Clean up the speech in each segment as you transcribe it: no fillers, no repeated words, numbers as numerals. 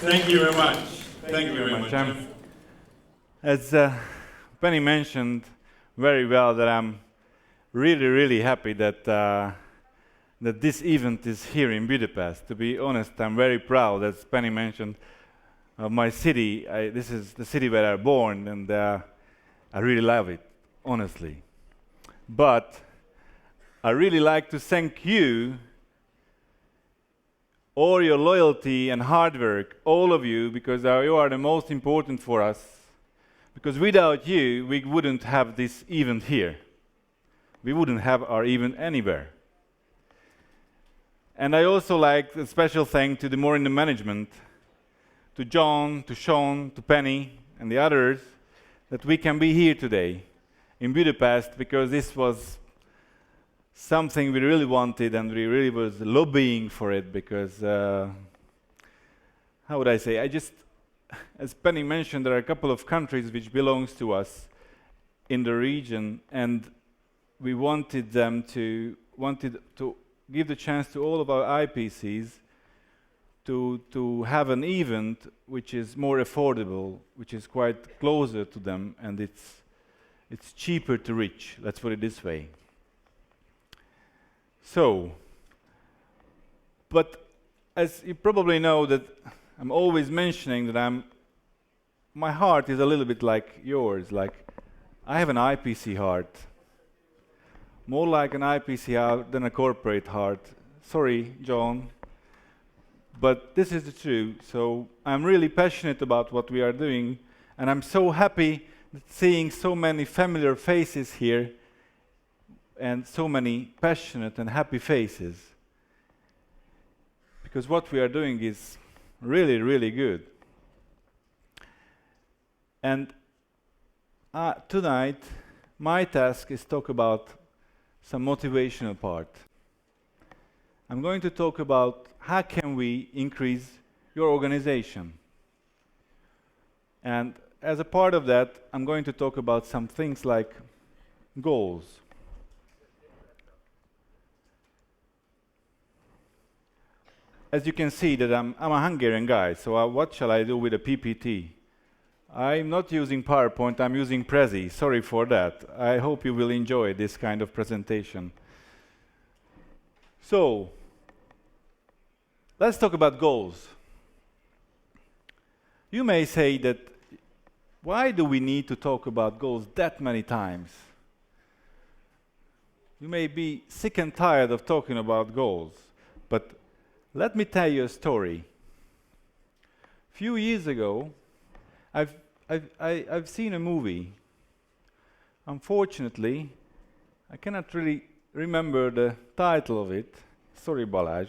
Thank you very much. Thank you very much. As Penny mentioned very well, that I'm really happy that that this event is here in Budapest. To be honest, I'm very proud, as Penny mentioned, of my city. This is the city where I'm born, and I really love it, honestly. But I really like to thank you, all your loyalty and hard work, all of you, because you are the most important for us. Because without you, we wouldn't have this event here. We wouldn't have our event anywhere. And I also like a special thank to the Morinda management, to John, to Sean, to Penny, and the others, that we can be here today in Budapest, because this was something we really wanted, and we really was lobbying for it, because, how would I say, as Penny mentioned, there are a couple of countries which belongs to us in the region, and we wanted to give the chance to all of our IPCs to have an event which is more affordable, which is quite closer to them, and it's cheaper to reach, let's put it this way. So, but as you probably know, that I'm always mentioning that my heart is a little bit like yours, like I have an IPC heart, more like an IPC heart than a corporate heart. Sorry, John, but this is the truth. So I'm really passionate about what we are doing, and I'm so happy seeing so many familiar faces here, and so many passionate and happy faces, because what we are doing is really good. And tonight, my task is talk about some motivational part. I'm going to talk about how can we increase your organization. And as a part of that, I'm going to talk about some things like goals. As you can see that I'm a Hungarian guy, so what shall I do with a PPT? I'm not using PowerPoint, I'm using Prezi. Sorry for that. I hope you will enjoy this kind of presentation. So, let's talk about goals. You may say that, why do we need to talk about goals that many times? You may be sick and tired of talking about goals, but let me tell you a story. A few years ago, I've seen a movie. Unfortunately, I cannot really remember the title of it. Sorry, Balázs,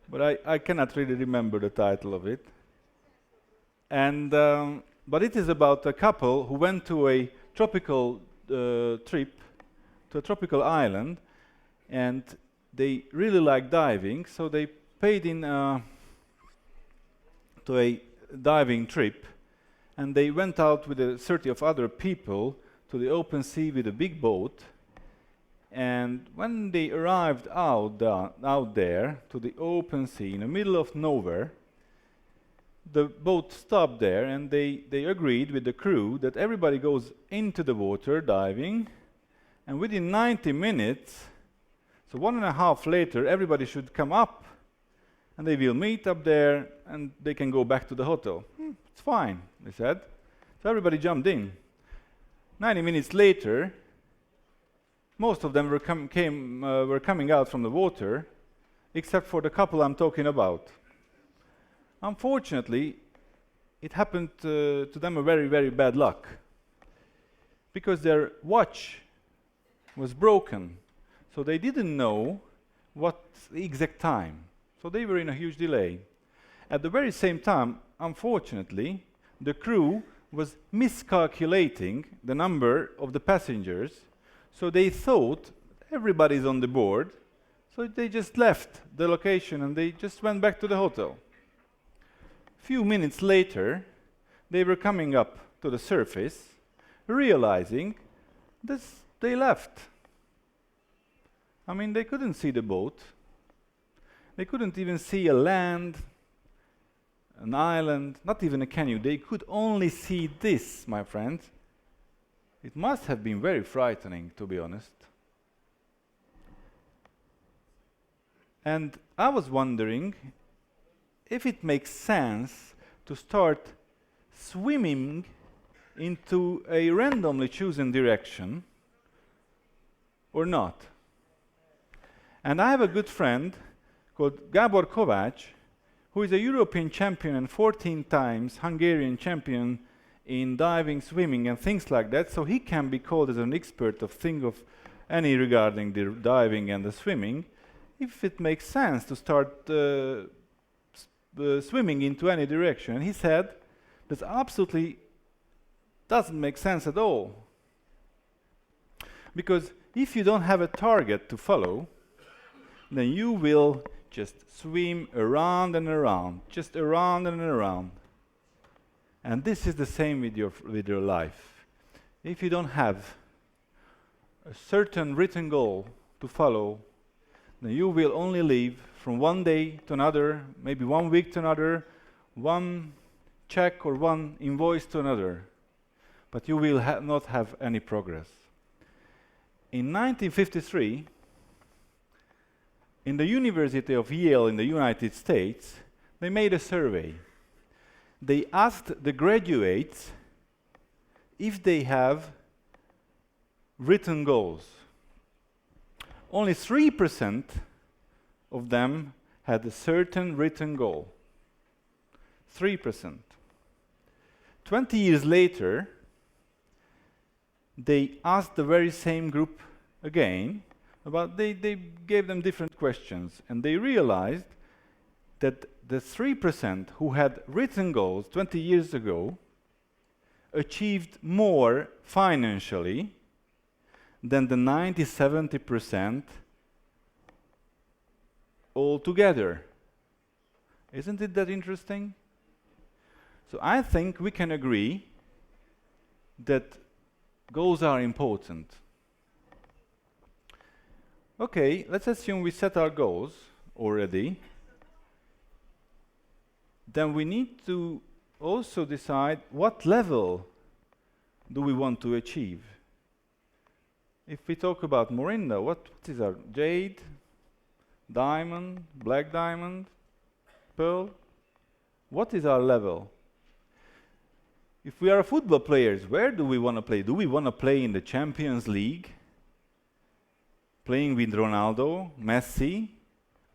but I cannot really remember the title of it. And but it is about a couple who went to a tropical trip to a tropical island, and they really like diving, so they paid in to a diving trip, and they went out with 30 of other people to the open sea with a big boat. And when they arrived out there to the open sea in the middle of nowhere, the boat stopped there, and they agreed with the crew that everybody goes into the water diving, and within 90 minutes, so 1.5 later, everybody should come up, and they will meet up there, and they can go back to the hotel. It's fine, they said. So everybody jumped in. 90 minutes later, most of them were coming out from the water, except for the couple I'm talking about. Unfortunately, it happened to them a very bad luck, because their watch was broken. So they didn't know what's the exact time. So they were in a huge delay. At the very same time, unfortunately, the crew was miscalculating the number of the passengers. So they thought everybody's on the board. So they just left the location and they just went back to the hotel. Few minutes later, they were coming up to the surface, realizing that they left. I mean, they couldn't see the boat. They couldn't even see a land an island, not even a canyon. They could only see this, my friend. It must have been very frightening, to be honest. And I was wondering if it makes sense to start swimming into a randomly chosen direction or not. And I have a good friend called Gábor Kovács, who is a European champion and 14 times Hungarian champion in diving, swimming, and things like that. So he can be called as an expert of things of any regarding the diving and the swimming. If it makes sense to start swimming into any direction. And he said that absolutely doesn't make sense at all. Because if you don't have a target to follow, then you will just swim around and around, just around and around. And this is the same with your life. If you don't have a certain written goal to follow, then you will only live from one day to another, maybe 1 week to another, one check or one invoice to another. But you will not have any progress. In 1953, in the University of Yale in the United States, they made a survey. They asked the graduates if they have written goals. Only 3% of them had a certain written goal. 3%. 20 years later, they asked the very same group again, they gave them different questions, and they realized that the 3% who had written goals 20 years ago achieved more financially than the 70% altogether. Isn't it that interesting? So I think we can agree that goals are important. Okay, let's assume we set our goals already. Then we need to also decide what level do we want to achieve. If we talk about Morinda, what is our jade, diamond, black diamond, pearl? What is our level? If we are football players, where do we want to play? Do we want to play in the Champions League, playing with Ronaldo, Messi,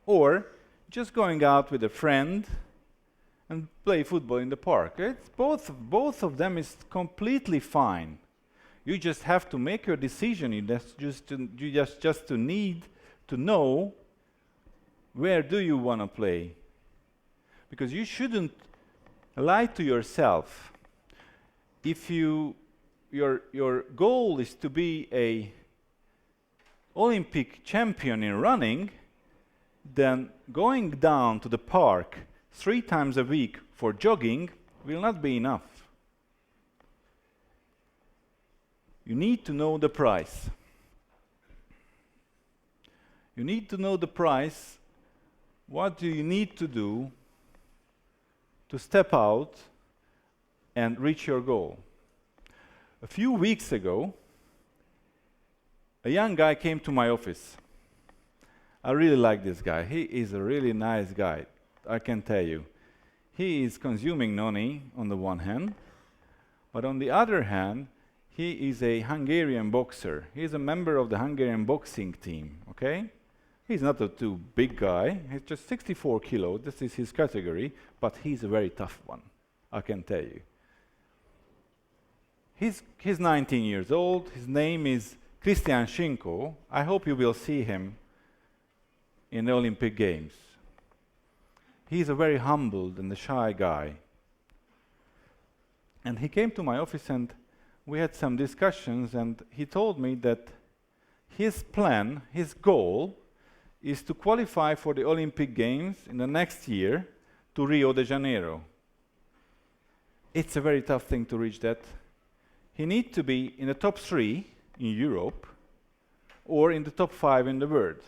or just going out with a friend and play football in the park? It's both of them is completely fine. You just have to make your decision. You just need to know where do you want to play, because you shouldn't lie to yourself. If your goal is to be a Olympic champion in running, then going down to the park 3 times a week for jogging will not be enough. You need to know the price. You need to know the price. What do you need to do to step out and reach your goal? A few weeks ago, a young guy came to my office. I really like this guy. He is a really nice guy, I can tell you. He is consuming noni on the one hand, but on the other hand, he is a Hungarian boxer. He is a member of the Hungarian boxing team, okay? He's not a too big guy. He's just 64 kilos. This is his category, but he's a very tough one, I can tell you. He's 19 years old. His name is Christian Shinko. I hope you will see him in the Olympic Games. He's a very humbled and a shy guy. And he came to my office and we had some discussions, and he told me that his plan, his goal, is to qualify for the Olympic Games in the next year to Rio de Janeiro. It's a very tough thing to reach that. He needs to be in the top 3 in Europe or in the top 5 in the world.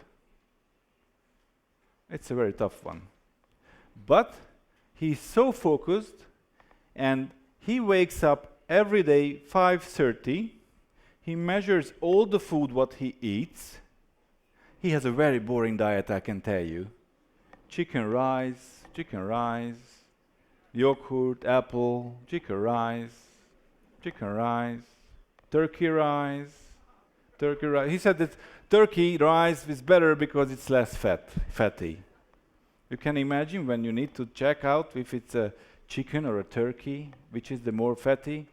It's a very tough one. But he's so focused, and he wakes up every day 5:30. He measures all the food what he eats. He has a very boring diet, I can tell you. Chicken rice, yogurt, apple, chicken rice, turkey rice. He said that turkey rice is better because it's less fatty. You can imagine when you need to check out if it's a chicken or a turkey, which is the more fatty.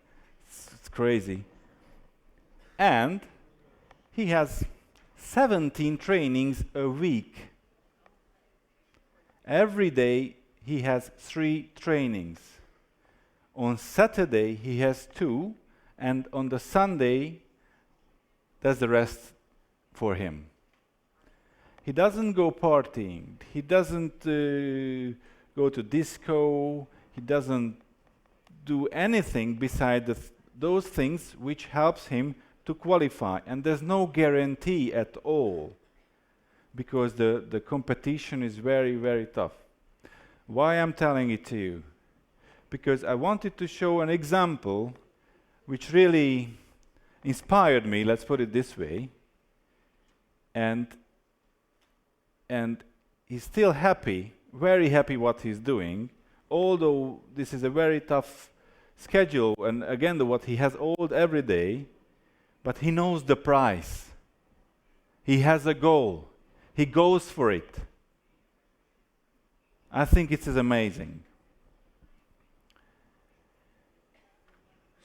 It's crazy. And he has 17 trainings a week. Every day he has 3 trainings. On Saturday he has 2, and on the Sunday that's the rest for him. He doesn't go partying. He doesn't go to disco. He doesn't do anything beside those things which helps him to qualify. And there's no guarantee at all, because the competition is very, very tough. Why I'm telling it to you? Because I wanted to show an example which really inspired me, let's put it this way, and he's still happy, very happy what he's doing, although this is a very tough schedule, and again, what he has all every day, but he knows the price. He has a goal. He goes for it. I think it is amazing.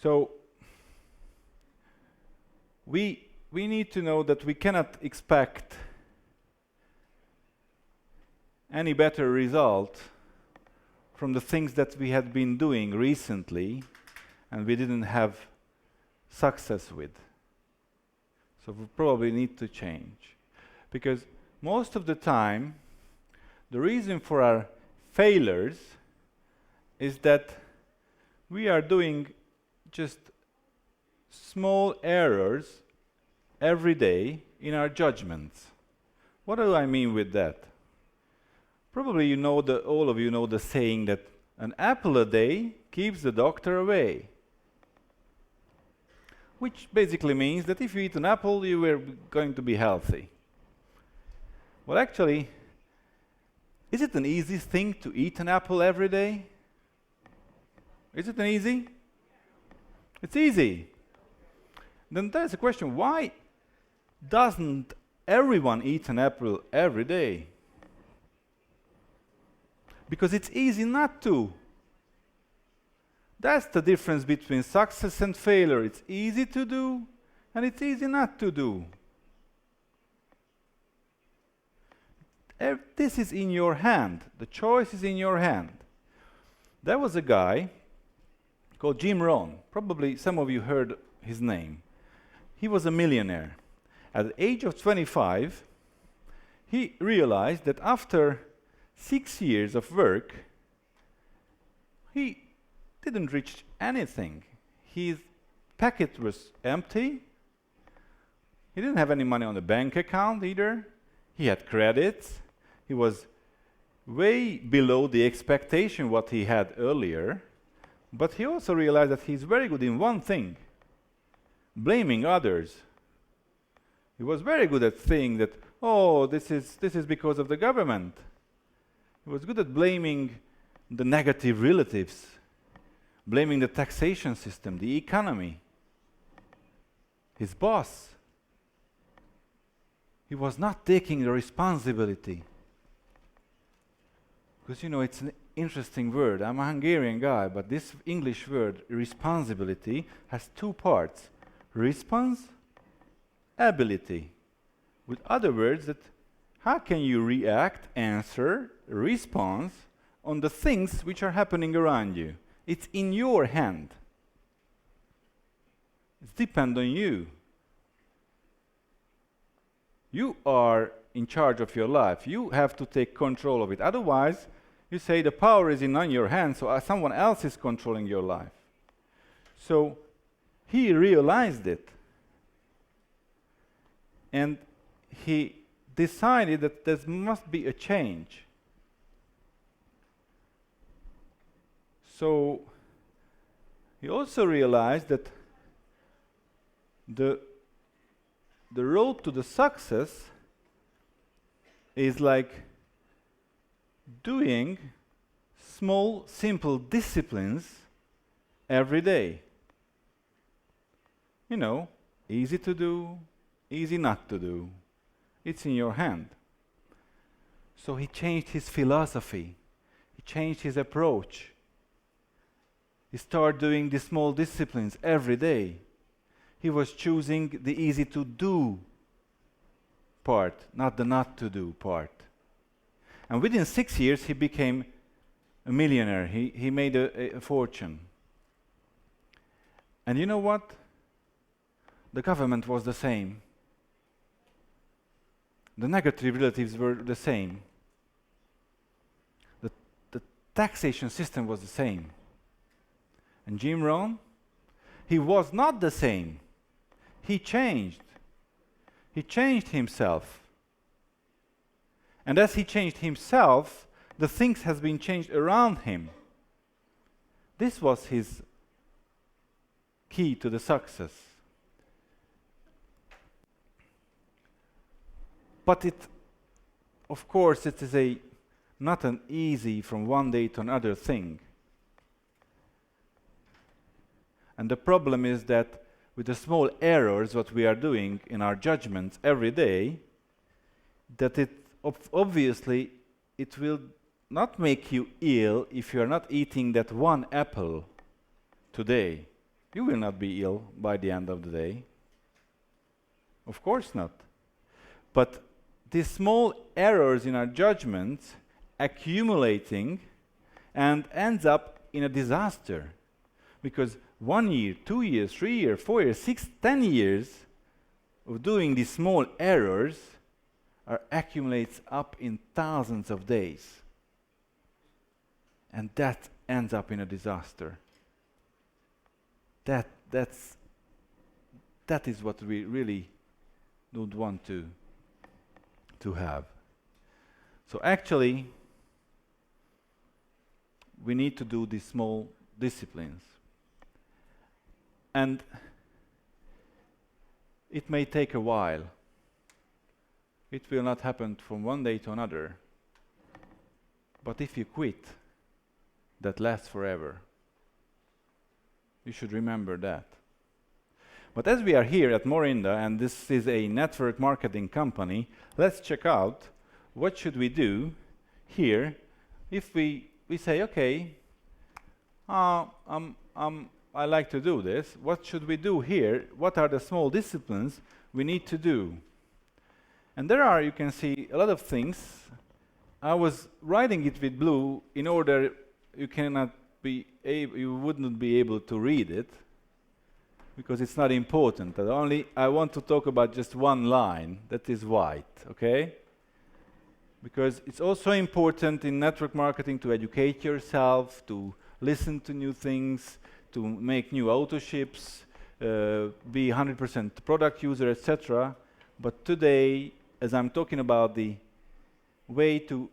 So, we need to know that we cannot expect any better result from the things that we had been doing recently and we didn't have success with. So we probably need to change. Because most of the time, the reason for our failures is that we are doing just small errors every day in our judgments. What do I mean with that? Probably you know all of you know the saying that an apple a day keeps the doctor away. Which basically means that if you eat an apple, you are going to be healthy. Well, actually, is it an easy thing to eat an apple every day? Is it an easy? It's easy. Then there's a question, why doesn't everyone eat an apple every day? Because it's easy not to. That's the difference between success and failure. It's easy to do, and it's easy not to do. This is in your hand. The choice is in your hand. There was a guy called Jim Rohn. Probably some of you heard his name. He was a millionaire. At the age of 25, he realized that after 6 years of work, he didn't reach anything. His pocket was empty. He didn't have any money on the bank account either. He had credits. He was way below the expectation what he had earlier. But he also realized that he's very good in one thing, blaming others. He was very good at saying that, oh, this is because of the government. He was good at blaming the negative relatives, blaming the taxation system, the economy, his boss. He was not taking the responsibility. Because, you know, it's an interesting word. I'm a Hungarian guy, but this English word, responsibility, has 2 parts. Response, ability. With other words, that how can you react, answer, response on the things which are happening around you? It's in your hand. It depends on you. You are in charge of your life. You have to take control of it. Otherwise, you say the power is in your hands, so someone else is controlling your life. So he realized it. And he decided that there must be a change. So he also realized that the road to the success is like doing small, simple disciplines every day. You know, easy to do, easy not to do. It's in your hand. So he changed his philosophy. He changed his approach. He started doing the small disciplines every day. He was choosing the easy to do part, not the not to do part. And within 6 years, he became a millionaire. He made a fortune. And you know what? The government was the same. The negative relatives were the same. The taxation system was the same. And Jim Rohn, he was not the same. He changed. He changed himself. And as he changed himself, the things has been changed around him. This was his key to the success. But of course, it is not an easy from one day to another thing. And the problem is that with the small errors what we are doing in our judgments every day, that obviously it will not make you ill if you are not eating that one apple today. You will not be ill by the end of the day. Of course not. But these small errors in our judgments accumulating and ends up in a disaster. Because 1 year, 2 years, 3 years, 4 years, 6, 10 years of doing these small errors accumulates up in thousands of days. And that ends up in a disaster. That is what we really don't want to have. So actually, we need to do these small disciplines. And it may take a while. It will not happen from one day to another. But if you quit, that lasts forever. You should remember that. But as we are here at Morinda, and this is a network marketing company, let's check out what should we do here if we say, okay, I like to do this. What should we do here? What are the small disciplines we need to do? And there are, you can see, a lot of things. I was writing it with blue in order you wouldn't be able to read it because it's not important. I want to talk about just one line that is white, okay? Because it's also important in network marketing to educate yourself, to listen to new things, to make new auto ships, be 100% product user, etc. But today, as I'm talking about the way to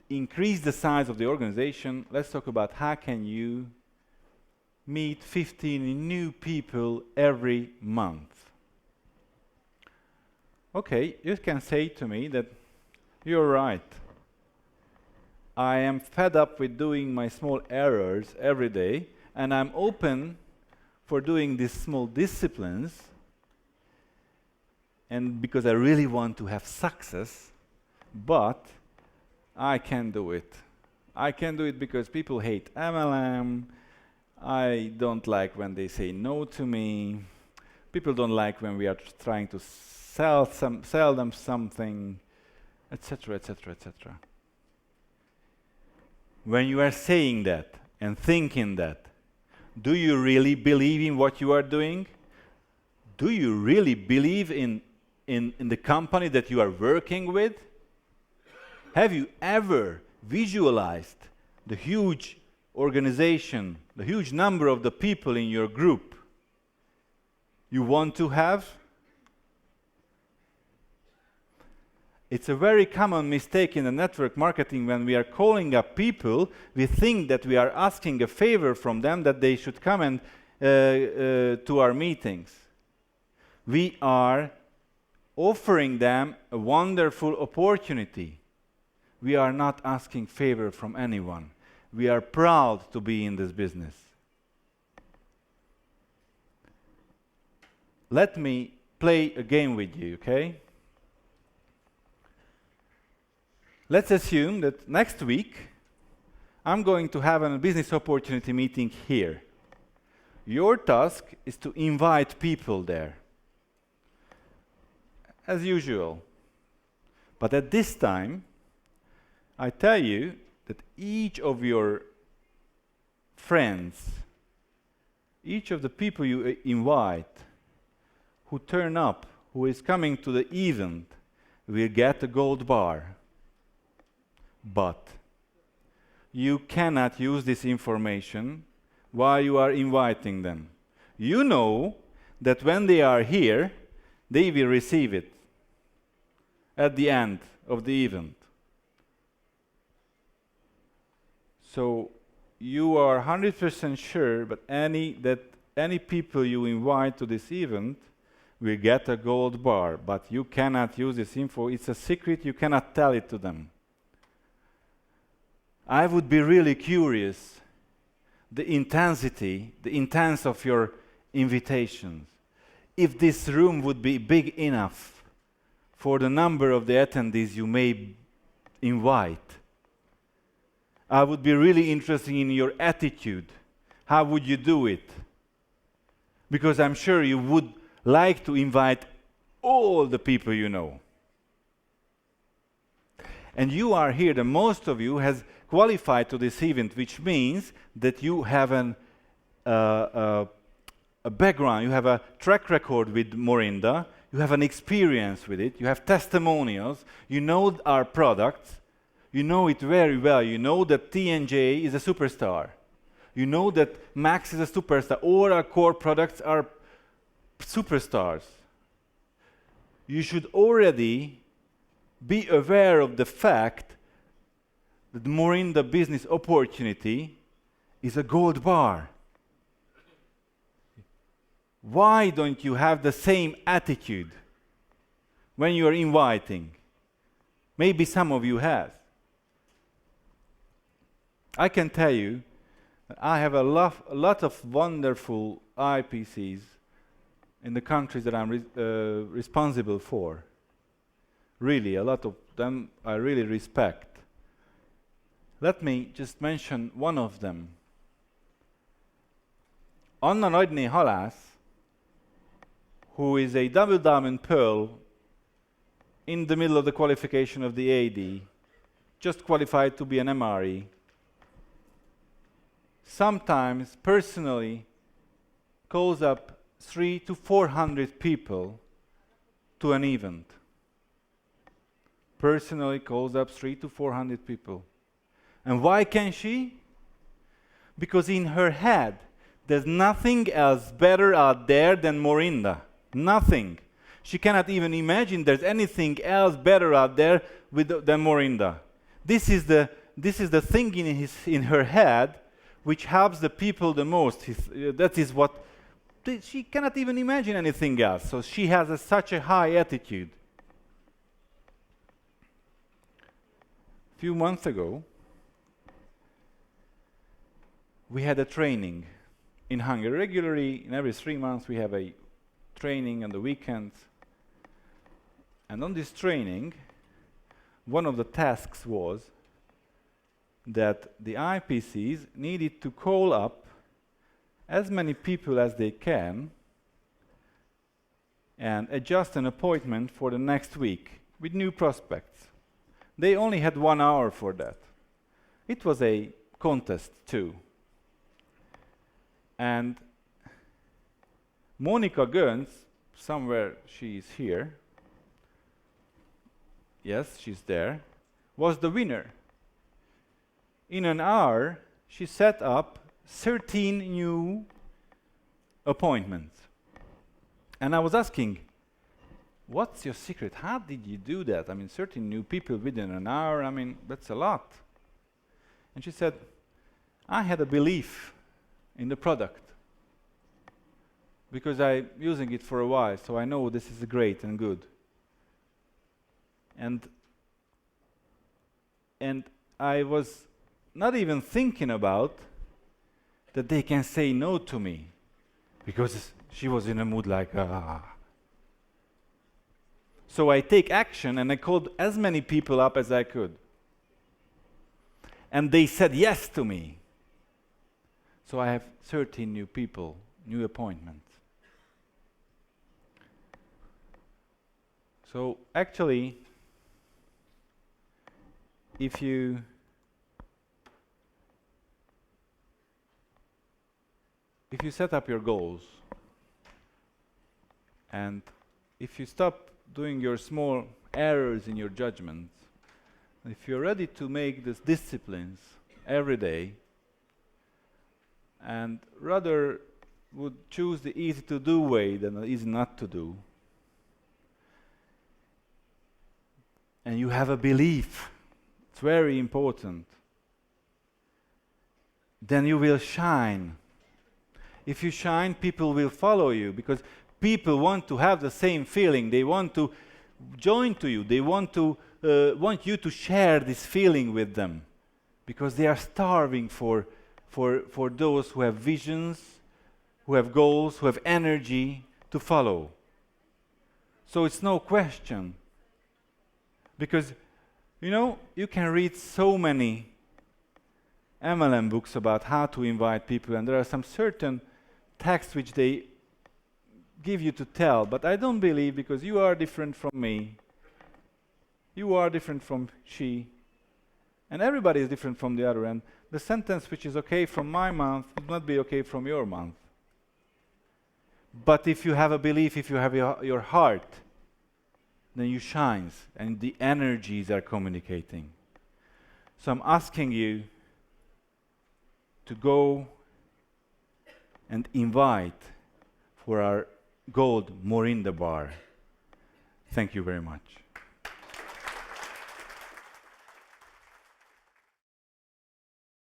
increase the size of the organization, let's talk about how can you meet 15 new people every month. Okay, you can say to me that you're right. I am fed up with doing my small errors every day, and I'm open for doing these small disciplines, and because I really want to have success, but I can't do it. I can't do it because people hate MLM. I don't like when they say no to me. People don't like when we are trying to sell them something, etc., etc., etc. When you are saying that and thinking that, do you really believe in what you are doing? Do you really believe in the company that you are working with? Have you ever visualized the huge organization, the huge number of the people in your group you want to have? It's a very common mistake in the network marketing. When we are calling up people, we think that we are asking a favor from them, that they should come and to our meetings. We are offering them a wonderful opportunity. We are not asking favor from anyone. We are proud to be in this business. Let me play a game with you, okay? Let's assume that next week I'm going to have a business opportunity meeting here. Your task is to invite people there, as usual. But at this time, I tell you that each of your friends, each of the people you invite, who turn up, who is coming to the event, will get a gold bar. But you cannot use this information while you are inviting them. You know that when they are here, they will receive it at the end of the event. So you are 100% sure that any people you invite to this event will get a gold bar, but you cannot use this info. It's a secret, you cannot tell it to them. I would be really curious, the intense of your invitations. If this room would be big enough for the number of the attendees you may invite. I would be really interested in your attitude. How would you do it? Because I'm sure you would like to invite all the people you know. And you are here, the most of you has qualified to this event, which means that you have a background, you have a track record with Morinda, you have an experience with it, you have testimonials, you know our products, you know it very well, you know that T&J is a superstar, you know that Max is a superstar, all our core products are superstars. You should already be aware of the fact that the Morinda business opportunity is a gold bar. Why don't you have the same attitude when you are inviting? Maybe some of you have. I can tell you that I have a lot of wonderful IPCs in the countries that I'm responsible for. Really, a lot of them I really respect. Let me just mention one of them. Anna Nagyné Halász, who is a double diamond pearl in the middle of the qualification of the AD, just qualified to be an MRE, sometimes personally calls up 300 to 400 people to an event. Personally calls up 300 to 400 people. And why can she? Because in her head, there's nothing else better out there than Morinda. Nothing. She cannot even imagine there's anything else better out there than Morinda. This is the thing in her head which helps the people the most. That is what she cannot even imagine anything else. So she has such a high attitude. A few months ago, we had a training in Hungary. Regularly, in every 3 months, we have a training on the weekends. And on this training, one of the tasks was that the IPCs needed to call up as many people as they can and adjust an appointment for the next week with new prospects. They only had 1 hour for that. It was a contest too. And Monika Gönc, somewhere she is here, yes, she's there, was the winner. In an hour, she set up 13 new appointments. And I was asking, what's your secret? How did you do that? I mean, 13 new people within an hour, I mean, that's a lot. And she said, I had a belief in the product because I'm using it for a while, so I know this is great and good. And I was not even thinking about that they can say no to me, because she was in a mood like, ah. So I take action and I called as many people up as I could. And they said yes to me. So I have 13 new people, new appointments. So actually, if you set up your goals, and if you stop doing your small errors in your judgments, if you're ready to make these disciplines every day, and rather would choose the easy to do way than the easy not to do, and you have a belief, it's very important, then you will shine. If you shine, people will follow you, because people want to have the same feeling. They want to join to you. They want you to share this feeling with them, because they are starving for those who have visions, who have goals, who have energy to follow. So it's no question, because you can read so many MLM books about how to invite people, and there are some certain texts which they give you to tell, but I don't believe, because you are different from me, you are different from she, and everybody is different from the other, and the sentence which is okay from my mouth would not be okay from your mouth. But if you have a belief, if you have your heart, then you shine, and the energies are communicating. So I'm asking you to go and invite for our gold Morinda bar. Thank you very much.